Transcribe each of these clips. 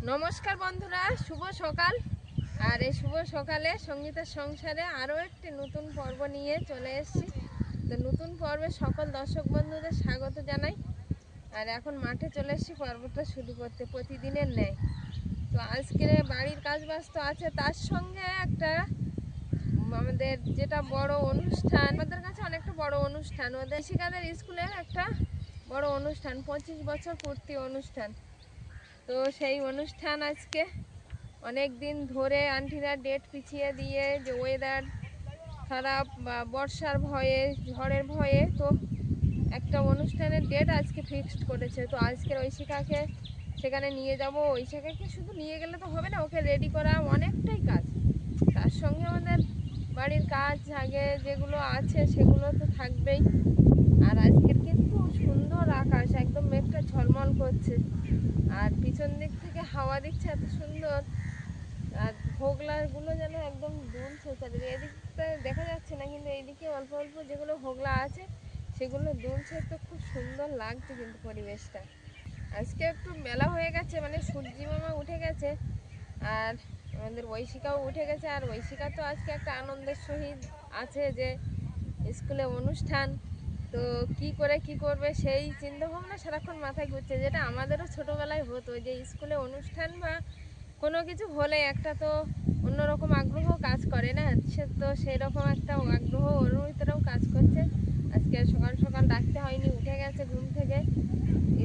नमस्कार बंधुरा शुभ सकाल और ये शुभ सकाले संगीता संसारे आरो एक नतून पर्व निये चले एसेछि। तो नतून पर्वे सकल दर्शक बंधुदेर स्वागत जानाई और एखन माठे चले एसेछि पर्वटा शुरू करते प्रतिदिनेर न्याय। तो आजके बाड़ीर काज तो आछे तार संगे एकटा आमादेर जेटा बड़ अनुष्ठान आमादेर काछे अनेकटा बड़ अनुष्ठान ओদের शिक्षकদের स्कूलेर एकटा बड़ अनुष्ठान 25 बछर पूर्ति अनुष्ठान। तो সেই অনুষ্ঠান আজকে অনেক দিন ধরে আন্টিরা ডেট পিছিয়ে দিয়ে যে ওয়েদার খারাপ বা বর্ষার ভয়ে ঝড়ের ভয়ে তো একটা অনুষ্ঠানের ডেট আজকে ফিক্সড করেছে। তো আজকের ঐশিকাকে সেখানে নিয়ে যাব। ঐশিকাকে শুধু নিয়ে গেলে তো হবে না, ওকে রেডি করা অনেকটাই কাজ। তার সঙ্গে আমাদের বাড়ির কাজ আগে যেগুলো আছে সেগুলো তো থাকবেই। আর আজকের কিন্তু সুন্দর আকাশ, একদম মেঘটা ঝলমল করছে আর পিছন দিক থেকে হাওয়া দিচ্ছে এত সুন্দর। আর হোগলাগুলো যেন একদম দুলছে চারিদিকে, এদিকটা দেখা যাচ্ছে না কিন্তু এইদিকে অল্প অল্প যেগুলো হোগলা আছে সেগুলো দুলছে। তো খুব সুন্দর লাগছে কিন্তু পরিবেশটা। আজকে একটু বেলা হয়ে গেছে, মানে সূর্যি মামা উঠে গেছে আর আমাদের ঐশিকাও উঠে গেছে। আর ঐশিকা তো আজকে একটা আনন্দের সহিত আছে যে স্কুলে অনুষ্ঠান, তো কি করে কি করবে সেই চিন্তা ভাবনা সারাক্ষণ মাথায় ঘুরছে। যেটা আমাদেরও ছোটোবেলায় হতো, যে স্কুলে অনুষ্ঠান বা কোনো কিছু হলে একটা তো অন্যরকম আগ্রহ কাজ করে না, সে তো সেই রকম একটা আগ্রহ ওর ভিতরেও কাজ করছে। আজকে সকাল সকাল ডাকতে হয়নি, উঠে গেছে ঘুম থেকে।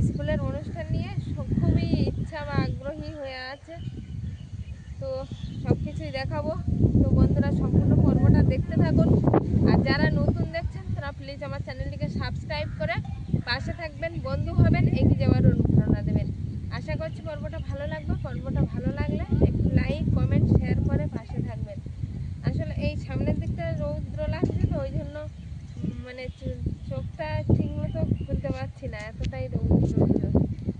স্কুলের অনুষ্ঠান নিয়ে খুবই ইচ্ছা বা আগ্রহী হয়ে আছে। তো সব কিছুই দেখাবো। তো বন্ধুরা সম্পূর্ণ পর্বটা দেখতে থাকুন। আর যারা নতুন দেখছেন তারা প্লিজ আমার চ্যানেলটিকে সাবস্ক্রাইব করে পাশে থাকবেন, বন্ধু হবেন, এগিয়ে যাওয়ার অনুপ্রেরণা দেবেন। আশা করছি পর্বটা ভালো লাগবে। পর্বটা ভালো লাগলে একটু লাইক কমেন্ট শেয়ার করে পাশে থাকবেন। আসলে এই সামনের দিকটা রৌদ্র লাগছে তো ওই জন্য মানে চোখটা ঠিকমতো খুলতে পারছি না, এতটাই রৌদ্র।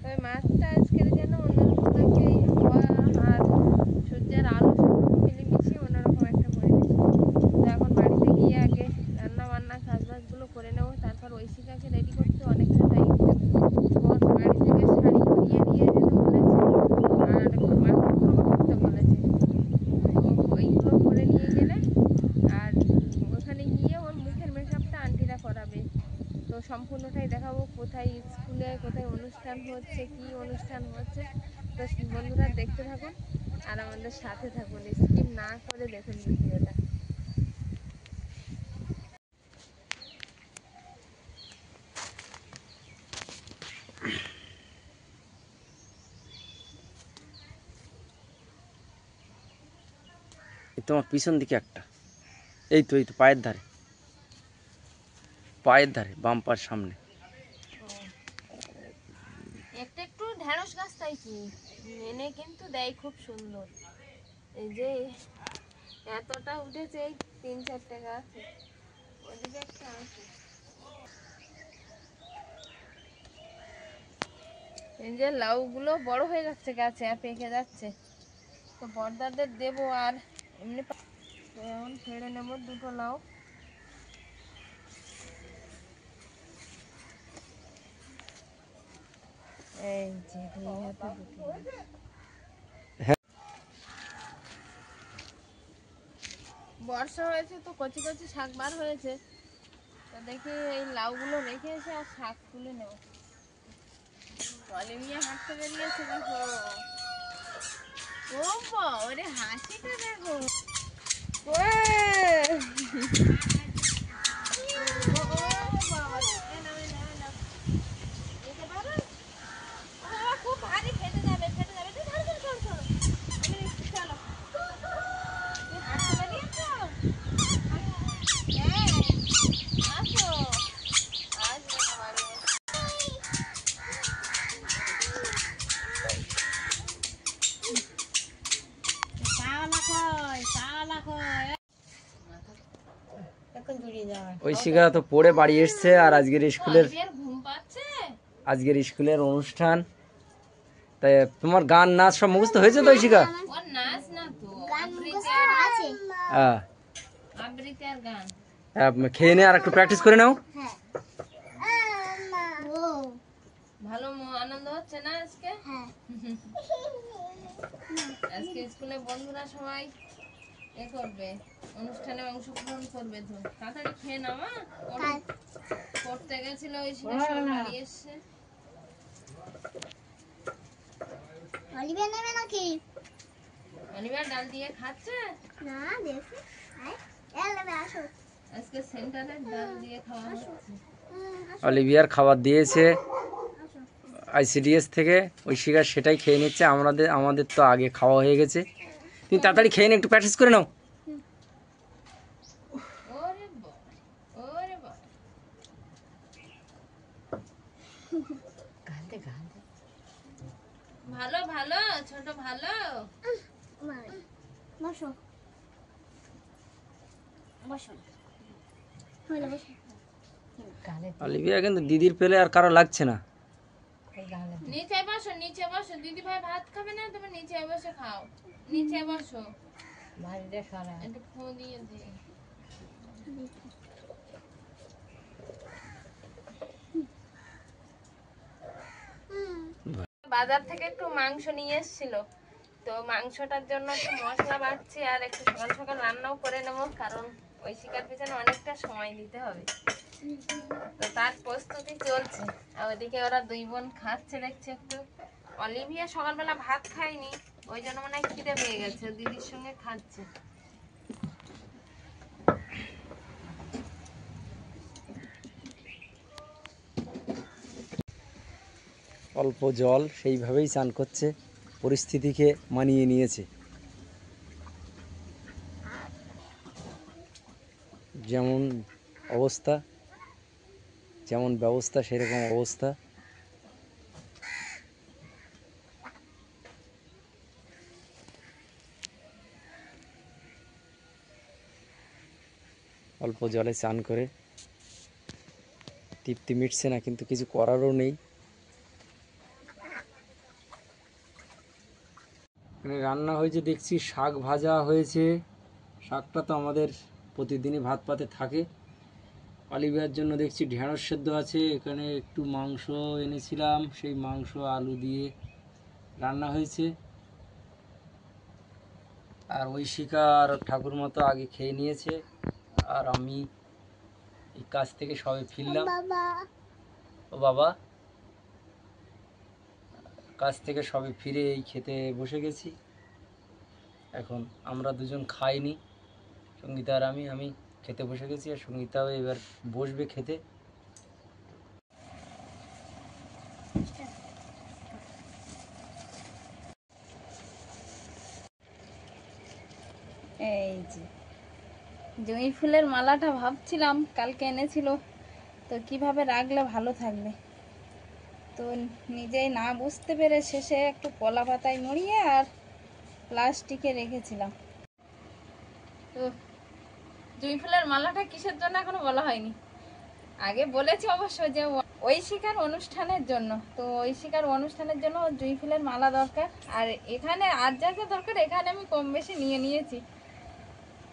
তবে মাছটা আজকের যেন অন্যরকম লাগছে, এই হাওয়া আর সূর্যের আলো মিলিমিশিয়ে অন্যরকম একটা পরিবেশ। তো এখন বাড়িতে গিয়ে আগে রান্না বান্না কাজবাজগুলো করে নেবো, তারপর ঐশিকাকে রেডি করতে অনেকটা টাইম দেবে। ওর বাড়ি থেকে শাড়ি পরিয়ে নিয়ে যেতে বলেছে আর মাথাগুলো করতে বলেছে। তো ওইগুলো করে নিয়ে গেলে আর ওখানে গিয়ে ওর মুখের মেকআপটা আন্টিরা করাবে। তো সম্পূর্ণটাই দেখাবো, কোথায় স্কুলে কোথায় অনুষ্ঠান হচ্ছে, কি অনুষ্ঠান হচ্ছে। তো বন্ধুরা দেখতে থাকুন আর আমাদের সাথে থাকুন, স্কিপ না করে দেখুন ভিডিওটা। তোমার পিছন দিকে একটা, এই তো পায়ের ধারে বাম্পার সামনে একটা একটু ঢেঁড়স গাছ তাই কি এনে কিন্তু দেয় খুব সুন্দর। এই যে এতটা উঠেছে, এই 3-4টা গাছ, ওদিকে একটা আছে। এই যে লাউগুলো বড় হয়ে যাচ্ছে গাছে, পেকে যাচ্ছে। তো বর্দাদের দেবো আর এমনি এখন ছেড়ে নেব দুটো লাউ। এই যে বর্ষা হয়েছে তো কচি কচি শাক বার হয়েছে। তো দেখি এই লাউগুলো রেখে এসে আর শাক তুলে নেব। অলিভিয়া হাঁটতে বেরিয়েছে, দেখো ও ওরে হাসিটা দেখো। খুব ভারী, ফেটে যাবে ফেটে যাবে। চলো আসো, আসবে না বাড়ি বসে। ঐশিকা তো পড়ে বাড়ি এসছে, আর অলিভিয়ার ঘুম পাচ্ছে। আজকের স্কুলের অনুষ্ঠান, তাই তোমার গান নাচ সব মুখস্থ হয়েছে তো ঐশিকা? ওর নাচ না তো, হ্যাঁ, আবৃত্তি আর গান। খেয়ে নে আর একটু প্র্যাকটিস করে নাও। ভালো আনন্দ হচ্ছে না আজকে? আজকে স্কুলে বন্ধুরা সবাই এ করবে, অনুষ্ঠানে অংশগ্রহণ করবে। তো তাড়াতাড়ি খেয়ে নাও। পড়তে গেছিল ওই সময় সব বাড়ি এসছে। অলিভিয়া নেবে নাকি? অলিভিয়া ডাল দিয়ে খাচ্ছে। না দেখি, এলে আসো। আজকে সেন্টারে ডাল দিয়ে খাওয়া হচ্ছে। অলিভিয়ার খাবার দিয়েছে আইসিডিএস থেকে, ঐশিকা সেটাই খেয়ে নিচ্ছে। আমাদের তো আগে খাওয়া হয়ে গেছে। তুমি তাড়াতাড়ি খেয়ে নে, একটু প্র্যাকটিস করে নাও। ওরে বাবা, ওরে বাবা। ভালো ভালো ছোট ভালো। বসো বসো, হলো বসো। অলিভিয়া কিন্তু দিদির পেলে আর কারো লাগছে না। নিচে বসো, নিচে বসো। দিদি ভাই ভাত খাবে না, তুমি নিচে বসে খাও। নিচে বসো, একটু ফু দিয়ে দিই। বাজার থেকে একটু মাংস নিয়ে এসেছিল, তো মাংসটার জন্য একটু মশলা বাটছি, আর একটু সকাল সকাল রান্নাও করে নেবো, কারণ ওই শিকার পিছনে অনেকটা সময় দিতে হবে। তো তার প্রস্তুতি চলছে। আর ওইদিকে ওরা দুই বোন খাচ্ছে দেখছে একটু। অলিভিয়া সকালবেলা ভাত খায়নি, ওই জন্য মনে হয় খিদে পেয়ে গেছে, দিদির সঙ্গে খাচ্ছে। অল্প জল, সেইভাবেই চান করছে, পরিস্থিতিকে মানিয়ে নিয়েছে। যেমন অবস্থা, যেমন ব্যবস্থা, সেরকম অবস্থা। অল্প জলে চান করে তৃপ্তি মিটছে না, কিন্তু কিছু করারও নেই। এখানে রান্না হয়েছে দেখছি, শাক ভাজা হয়েছে। শাকটা তো আমাদের প্রতিদিনই ভাত পাতে থাকে। অলিভিয়ার জন্য দেখছি ঢেঁড়স সেদ্ধ আছে। এখানে একটু মাংস এনেছিলাম, সেই মাংস আলু দিয়ে রান্না হয়েছে। আর ঐশিকা আর ঠাকুর মতো আগে খেয়ে নিয়েছে, আর আমি এই কাজ থেকে সবে ফিরলাম। বাবা ও বাবা, কাজ থেকে সবে ফিরে এই খেতে বসে গেছি। এখন আমরা দুজন খাইনি, সঙ্গীতা আর আমি খেতে বসে গেছি, আর সঙ্গীতাও এবার বসবে খেতে। এই যে জুঁই ফুলের মালাটা ভাবছিলাম কালকে এনেছিল, তো কিভাবে রাখলে ভালো থাকবে, তো নিজেই না বুঝতে পেরে শেষে একটু কলা পাতায় মুড়িয়ে আর প্লাস্টিকে রেখেছিলাম। তো জুঁই ফুলের মালাটা কিসের জন্য এখনো বলা হয়নি। আগে বলেছি অবশ্য যে ঐশিকার অনুষ্ঠানের জন্য, তো ঐশিকার অনুষ্ঠানের জন্য জুঁই ফুলের মালা দরকার। আর এখানে আর যা যা দরকার এখানে আমি কম বেশি নিয়ে নিয়েছি।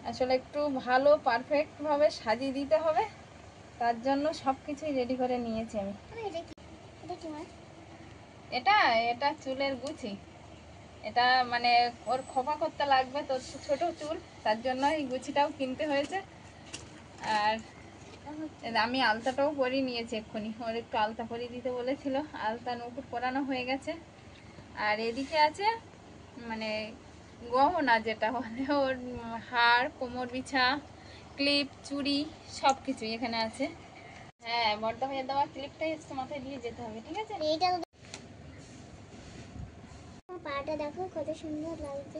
আসলে একটু ভালো পারফেক্টভাবে সাজিয়ে দিতে হবে, তার জন্য সব কিছুই রেডি করে নিয়েছি আমি। এটা এটা চুলের গুছি, এটা মানে ওর খোপা করতে লাগবে তো, ছোট চুল, তার জন্য এই গুছিটাও কিনতে হয়েছে। আর আমি আলতাটাও পরিয়ে নিয়েছি এক্ষুনি, ওর একটু আলতা পরিয়ে দিতে বলেছিল, আলতা নৌকুট পরানো হয়ে গেছে। আর এদিকে আছে মানে গহনা, যেটা হলে ওর হার, কোমর বিছা, ক্লিপ, চুড়ি সব কিছুই এখানে আছে। হ্যাঁ, বর্দা ভাইয়ের দেওয়া ক্লিপটাই একটু মাথায় দিয়ে যেতে হবে, ঠিক আছে? এইটা পাটা দেখো কত সুন্দর লাগছে।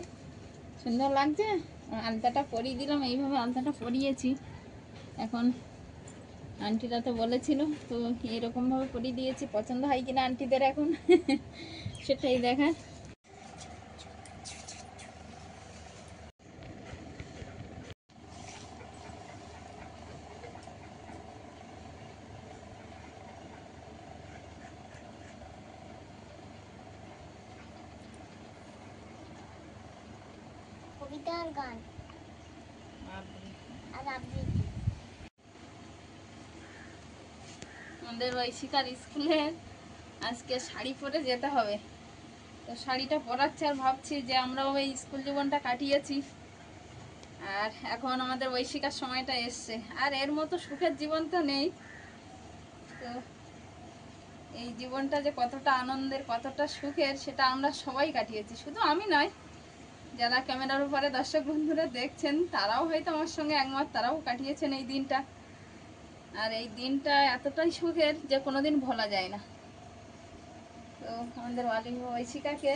সুন্দর লাগছে। আলতাটা পরিয়ে দিলাম, এইভাবে আলতাটা পরিয়েছি। এখন আন্টিরা তো বলেছিল, তো এরকমভাবে পরিয়ে দিয়েছি। পছন্দ হয় কিনা আন্টিদের এখন সেটাই দেখার। কবিতা আর গান আর আবৃত্তি। আমাদের ঐশিকার স্কুলে আজকে শাড়ি পরে যেতে হবে, তো শাড়িটা পরাচ্ছে আর ভাবছি যে আমরাও এই স্কুল জীবনটা কাটিয়েছি, আর এখন আমাদের ঐশিকার সময়টা এসছে। আর এর মতো সুখের জীবন তো নেই। তো এই জীবনটা যে কতটা আনন্দের, কতটা সুখের, সেটা আমরা সবাই কাটিয়েছি। শুধু আমি নয়, যারা ক্যামেরার উপরে দর্শক বন্ধুরা দেখছেন তারাও হয়তো আমার সঙ্গে একমত, তারাও কাটিয়েছেন এই দিনটা। আর এই দিনটা এতটাই সুখের যে কোনোদিন ভোলা যায় না। তো আমাদের ঐশিকাকে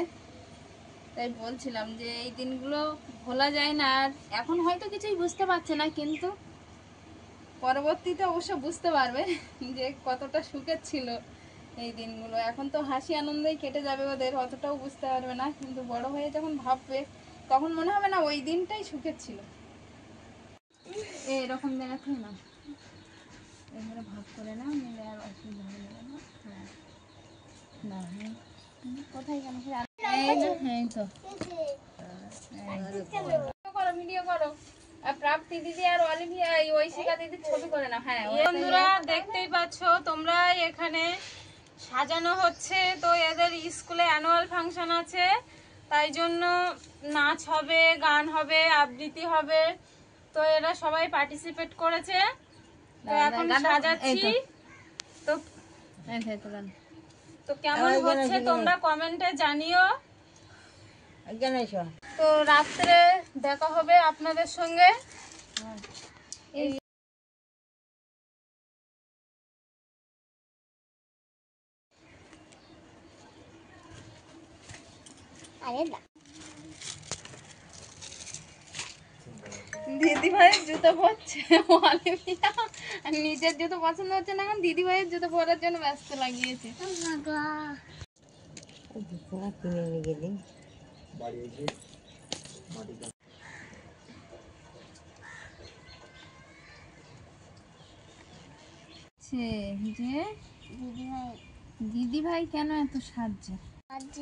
তাই বলছিলাম যে এই দিনগুলো ভোলা যায় না। আর এখন হয়তো কিছুই বুঝতে পারছে না, কিন্তু পরবর্তীতে অবশ্য বুঝতে পারবে যে কতটা সুখের ছিল এই দিনগুলো। এখন তো হাসি আনন্দেই কেটে যাবে ওদের, অতটাও বুঝতে পারবে না, কিন্তু বড় হয়ে যখন ভাববে তখন মনে হবে না ওই দিনটাই সুখের ছিল। এরকম দেখাতে না, এবারে ভাগ করে না, মিলে আর অসুবিধা হয়ে যাবে না। হ্যাঁ না, কোথায় গেল? এই তো করো, ভিডিও করো। আর প্রাপ্তি দিদি আর অলিভিয়া এই ঐশিকা দিদি ছবি করে না। হ্যাঁ বন্ধুরা, দেখতেই পাচ্ছ তোমরা, এখানে সাজানো হচ্ছে। তো এদের স্কুলে অ্যানুয়াল ফাংশন আছে, তাই জন্য নাচ হবে, গান হবে, আবৃত্তি হবে। তো এরা সবাই পার্টিসিপেট করেছে। তো এখন সাজাচ্ছি। তো তো কেমন হচ্ছে তোমরা কমেন্টে জানিও। তো রাত্রে দেখা হবে আপনাদের সঙ্গে। আরে না, দিদি ভাইয়ের জুতো পরছে অলিভিয়া, আর নিজের জুতো পছন্দ হচ্ছে না, এখন দিদি ভাইয়ের জুতো পরার জন্য ব্যস্ত লাগিয়েছে। যে দিদি ভাই কেন এত সাজছে? আজ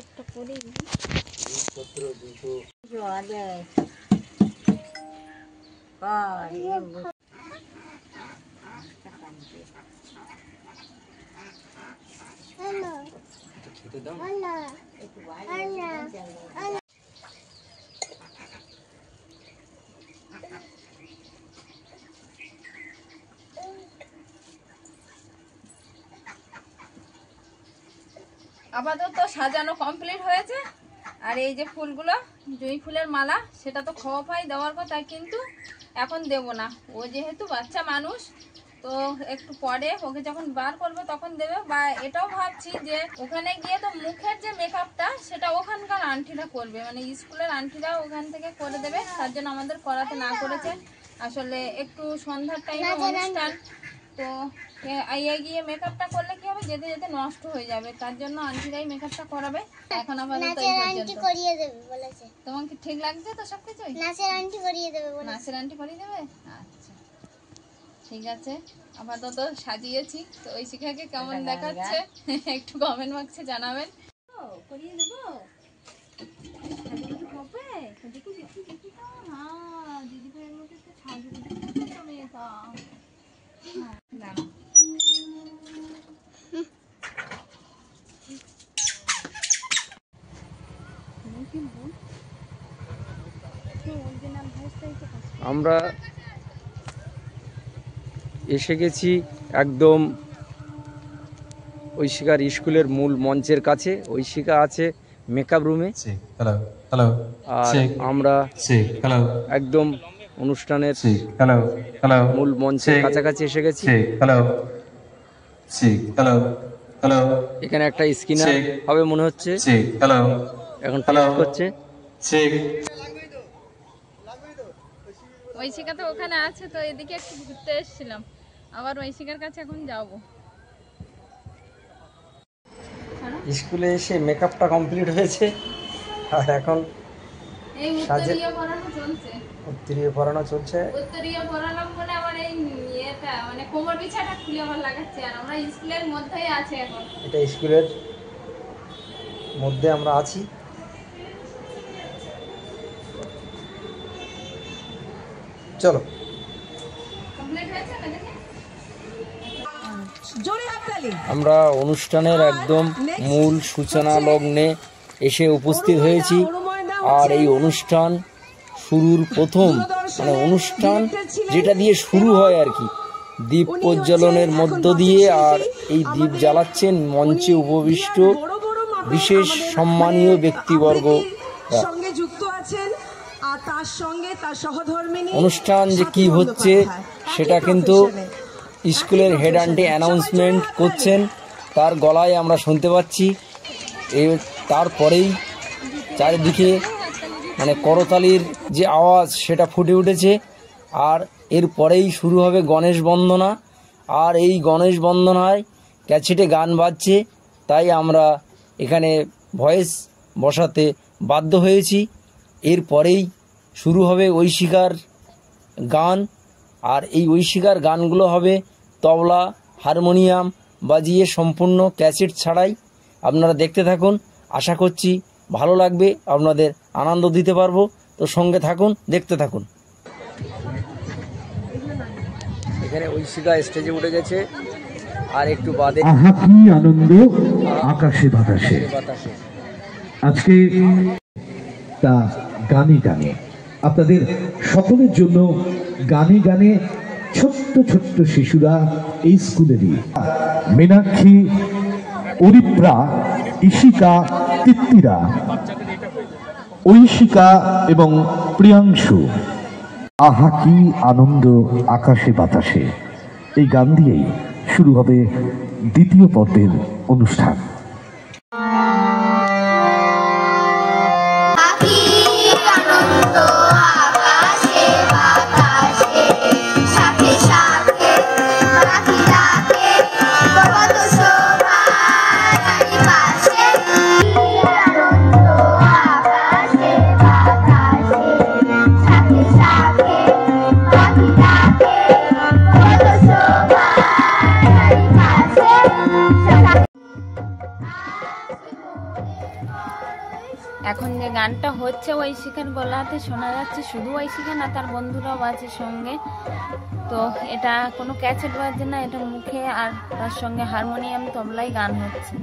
একটা পরে খেতে দাও। আপাতত সাজানো কমপ্লিট হয়েছে। আর এই যে ফুলগুলো, জুঁই ফুলের মালা, সেটা তো খোয়া পাই দেওয়ার কথা, কিন্তু এখন দেব না। ও যেহেতু বাচ্চা মানুষ, তো একটু পরে ওকে যখন বার করবে তখন দেবে। বা এটাও ভাবছি যে ওখানে গিয়ে তো মুখের যে মেকআপটা সেটা ওখানকার আন্টিরা করবে, মানে স্কুলের আন্টিরা ওখান থেকে করে দেবে। তার জন্য আমাদের করাতে না করেছে। আসলে একটু সন্ধ্যার টাইমে অনুষ্ঠান, তো গিয়ে মেকআপটা করলে কি হবে, যেতে যেতে নষ্ট হয়ে যাবে। তার জন্য আন্টিরাই মেকআপটা করাবে। এখন আপাতত এই নাচের আন্টি পর্যন্ত। করিয়ে দেবে বলেছে। তোমাকে ঠিক লাগছে তো সবকিছুই? নাচের আন্টি করিয়ে দেবে বলেছে। নাচের আন্টি করিয়ে দেবে? আচ্ছা ঠিক আছে। আপাতত সাজিয়েছি। তো ওই শিখাকে কেমন দেখাচ্ছে একটু কমেন্ট বক্সে জানাবেন। করিয়ে দেবো, সাজুগুজু হবে। দেখি দেখি দেখি তো, হ্যাঁ দিদি ভাইয়ের মধ্যে তো সাজুগুজু করছে তো মেয়েটা। হ্যাঁ দাঁড়া, আমরা এসে গেছি একদম ঐশিকার স্কুলের মূল মঞ্চের কাছে। ঐশিকা আছে মেকআপ রুমে, আর আমরা একদম অনুষ্ঠানের মূল মঞ্চের কাছাকাছি এসে গেছি। এখানে একটা স্ক্রিনার হবে মনে হচ্ছে, এখন টেস্ট করছে। ঐশিকা তো ওখানে আছে, তো এদিকে একটু ঘুরতে এসেছিলাম, আবার ঐশিকার কাছে এখন যাব। স্কুলে এসে মেকআপটা কমপ্লিট হয়েছে, আর এখন এই উত্তরীয় পড়ানো চলছে। উত্তরীয় পড়ানো চলছে। উত্তরীয় পড়ালাম বলে আমার এই ইয়েটা মানে কোমর বিছাটা খুলে আবার লাগাচ্ছে, আর আমরা স্কুলের মধ্যেই আছি এখন। এটা স্কুলের মধ্যে আমরা আছি। চলো কমপ্লিট হয়েছে না দেখে। আমরা অনুষ্ঠানের একদম মূল সূচনা লগ্নে এসে উপস্থিত হয়েছি। আর এই অনুষ্ঠান শুরুর প্রথম মানে অনুষ্ঠান যেটা দিয়ে শুরু হয় আর কি, দীপ প্রজ্বলনের মধ্য দিয়ে। আর এই দীপ জ্বালাচ্ছেন মঞ্চে উপবিষ্ট বিশেষ সম্মানীয় ব্যক্তিবর্গ। অনুষ্ঠান যে কি হচ্ছে সেটা কিন্তু স্কুলের হেড আন্টি অ্যানাউন্সমেন্ট করছেন, তার গলায় আমরা শুনতে পাচ্ছি। তারপরেই চারিদিকে মানে করতালির যে আওয়াজ সেটা ফুটে উঠেছে। আর এরপরেই শুরু হবে গণেশ বন্দনা। আর এই গণেশ বন্দনায় ক্যাসেটে গান বাজছে, তাই আমরা এখানে ভয়েস বসাতে বাধ্য হয়েছি। এরপরেই শুরু হবে ঐশিকার গান। আর এই ঐশিকার গানগুলো হবে তবলা হারমোনিয়াম বাজিয়ে, সম্পূর্ণ ক্যাসেট ছাড়াই। আপনারা দেখতে থাকুন, আশা করছি ভালো লাগবে, আপনাদের আনন্দ দিতে পারবো। তো সঙ্গে থাকুন, দেখতে থাকুন। এখানে ঐশিকা স্টেজে উঠে গেছে, আর একটু বাদে আহা কি আনন্দ আকাশে বাতাসে। আজকে তা গানে গানে আপনাদের সকলের জন্য গানে গানে ছোট্ট ছোট্ট শিশুরা এই স্কুলেরই মীনাক্ষী, অরিপ্রা, ঈশিকা, তিত্তিরা, ঐশিকা এবং প্রিয়াংশু। আহা কি আনন্দ আকাশে বাতাসে, এই গান দিয়েই শুরু হবে দ্বিতীয় পর্বের অনুষ্ঠান। এখন যে গানটা হচ্ছে ঐশিকার গলাতে শোনা যাচ্ছে, শুধু ঐশিকা না, তার বন্ধুরাও আছে সঙ্গে। তো এটা কোনো ক্যাসেট বাজছে না, এটা মুখে আর তার সঙ্গে হারমোনিয়াম তবলাই গান হচ্ছে।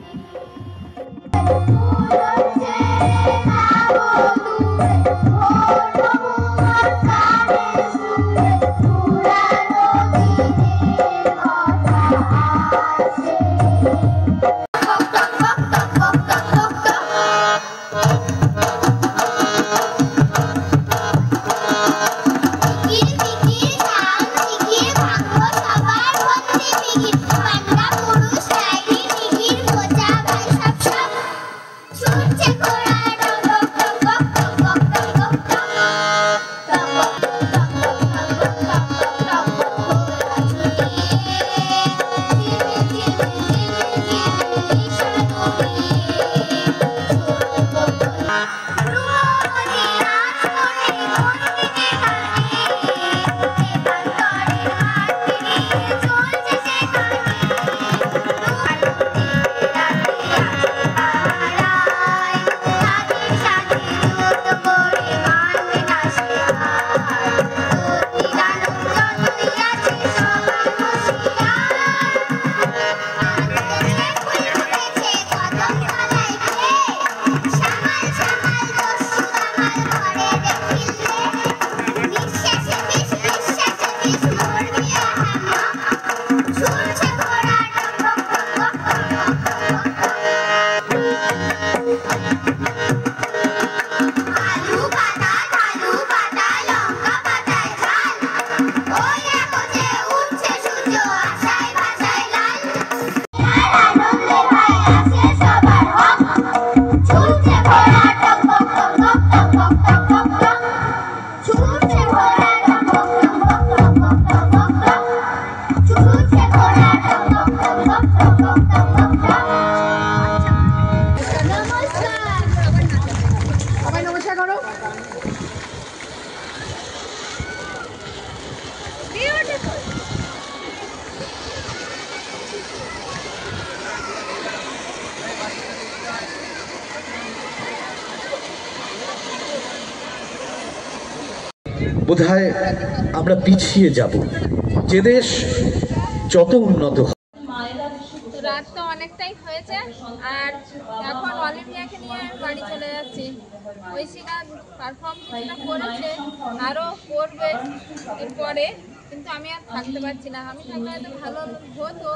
বোধহয় আমরা পিছিয়ে যাব। যে দেশ যত উন্নত তো রাত তো অনেকটাই হয়েছে, আর এখন অলিভিয়াকে নিয়ে বাড়ি চলে যাচ্ছি। ঐশিকা পারফর্ম কিছুটা করেছে, আরও করবে এরপরে, কিন্তু আমি আর থাকতে পারছি না। আমি থাকলে হয়তো ভালো হতো,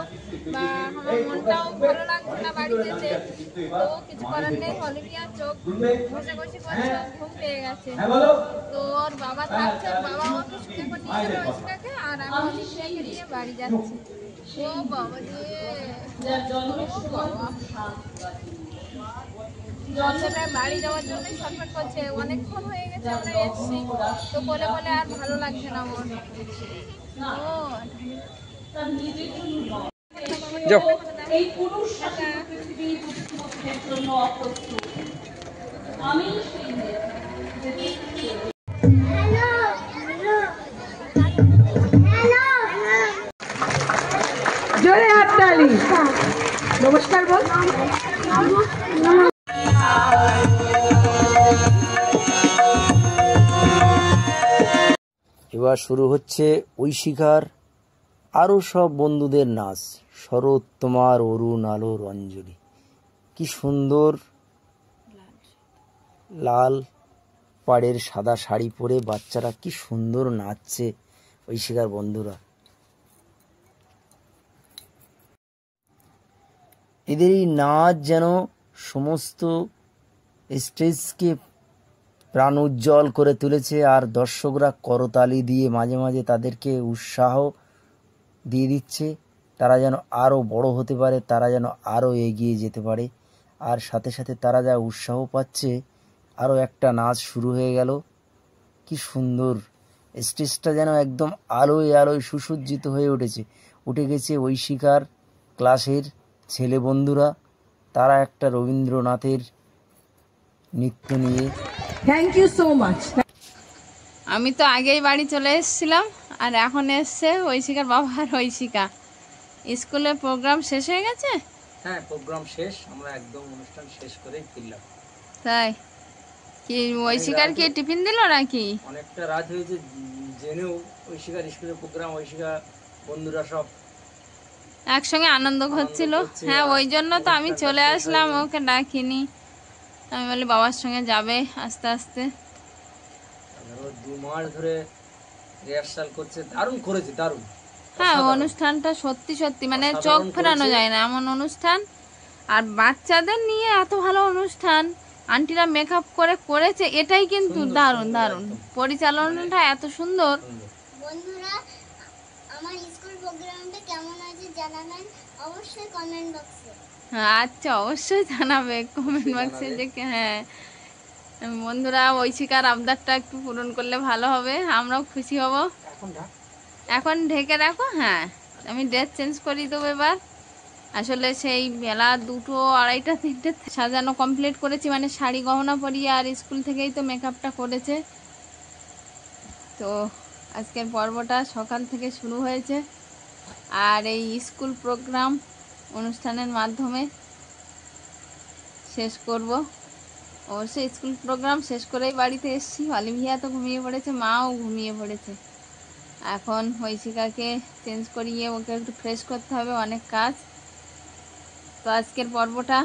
বা আমার মনটাও ভালো লাগছে না বাড়িতে যেতে। তো কিছু করার নেই, অলিভিয়ার চোখ ঘষাঘষি করছে, ঘুম পেয়ে গেছে। তো ওর বাবা থাকছে, বাবা ওকে এখন নিয়ে যাবে ঐশিকাকে, আর আমি অলিভিয়াকে নিয়ে বাড়ি যাচ্ছি। ও বাবা দিয়ে বাড়ি যাওয়ার জন্যই ছটফট করছে। অনেকক্ষণ হয়ে গেছে আমরা এসছি, তো বলে বলে আর ভালো লাগছে না আমার। যাও। এই পুরুষ পৃথিবীর যুদ্ধের জন্য অপ্রস্তুত। আমি সেই জোরে হাততালি। নমস্কার বল। এবার শুরু হচ্ছে ঐশিকার আরও সব বন্ধুদের নাচ। শরৎ তোমার অরুণ আলোর অঞ্জলি। কি সুন্দর লাল পাড়ের সাদা শাড়ি পরে বাচ্চারা কি সুন্দর নাচছে ঐশিকার বন্ধুরা। এদের এই নাচ যেন সমস্ত স্টেজকে প্রাণ উজ্জ্বল করে তুলেছে, আর দর্শকরা করতালি দিয়ে মাঝে মাঝে তাদেরকে উৎসাহ দিয়ে দিচ্ছে, তারা যেন আরও বড় হতে পারে, তারা যেন আরও এগিয়ে যেতে পারে। আর সাথে সাথে তারা যা উৎসাহ পাচ্ছে, আরও একটা নাচ শুরু হয়ে গেল। কি সুন্দর স্টেজটা যেন একদম আলোয় আলোয় সুসজ্জিত হয়ে উঠে গেছে ঐশিকার ক্লাসের ছেলে বন্ধুরা। তারা একটা রবীন্দ্রনাথের নৃত্য নিয়ে। Thank you so much. আমি তো আগেই বাড়ি চলে এসেছিলাম, আর এখন এসছে ঐশিকার বাবা আর ঐশিকা। স্কুলের প্রোগ্রাম শেষ হয়ে গেছে? হ্যাঁ, প্রোগ্রাম শেষ, আমরা একদম অনুষ্ঠান শেষ করেই ফিরলাম। তাই কি ঐশিকার কি টিফিন দিল নাকি? অনেকটা রাত হয়েছে জেনেও ঐশিকার স্কুলের প্রোগ্রাম, ঐশিকা বন্ধুরা সব একসঙ্গে আনন্দ হচ্ছিল। হ্যাঁ, ওই জন্য তো আমি চলে আসলাম, ওকে ডাকিনি। আমি বলি বাবার সঙ্গে যাবে আস্তে আস্তে। 2 মাস ধরে রিহার্সাল করছে, দারুণ করেছে, দারুণ। হ্যাঁ, অনুষ্ঠানটা সত্যি সত্যি মানে চোখ ফেরানো যায় না এমন অনুষ্ঠান। আর বাচ্চাদের নিয়ে এত ভালো অনুষ্ঠান, আন্টিরা মেকআপ করে করেছে, এটাই কিন্তু দারুণ দারুণ। পরিচালনাটা এত সুন্দর। বন্ধুরা, আমার স্কুল প্রোগ্রামটা কেমন হয়েছে জানাবেন অবশ্যই কমেন্ট বক্সে। হ্যাঁ, আচ্ছা, অবশ্যই জানাবে কমেন্ট বক্সে যে হ্যাঁ। বন্ধুরা, ঐশিকার আবদারটা একটু পূরণ করলে ভালো হবে, আমরাও খুশি হব। এখন ঢেকে রাখো। হ্যাঁ, আমি ড্রেস চেঞ্জ করিয়ে দেবো এবার। আসলে সেই বেলা 2টো 2:30 3টে সাজানো কমপ্লিট করেছি, মানে শাড়ি গহনা পরিয়ে, আর স্কুল থেকেই তো মেকআপটা করেছে। তো আজকের পর্বটা সকাল থেকে শুরু হয়েছে, আর এই স্কুল প্রোগ্রাম অনুষ্ঠানের মাধ্যমে শেষ করব। অবশ্যই স্কুল প্রোগ্রাম শেষ করেই বাড়িতে এসেছি। অলিভিয়া তো ঘুমিয়ে পড়েছে, মাও ঘুমিয়ে পড়েছে। এখন ঐশিকাকে চেঞ্জ করিয়ে ওকে একটু ফ্রেশ করতে হবে, অনেক কাজ। তো আজকের পর্বটা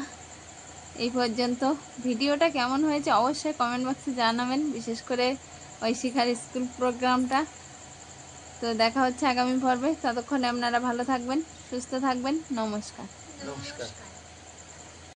এই পর্যন্ত। ভিডিওটা কেমন হয়েছে অবশ্যই কমেন্ট বক্সে জানাবেন, বিশেষ করে ঐশিকার স্কুল প্রোগ্রামটা। তো দেখা হচ্ছে আগামী পর্বে। ততক্ষণে আপনারা ভালো থাকবেন, সুস্থ থাকবেন। নমস্কার। নমস্কার।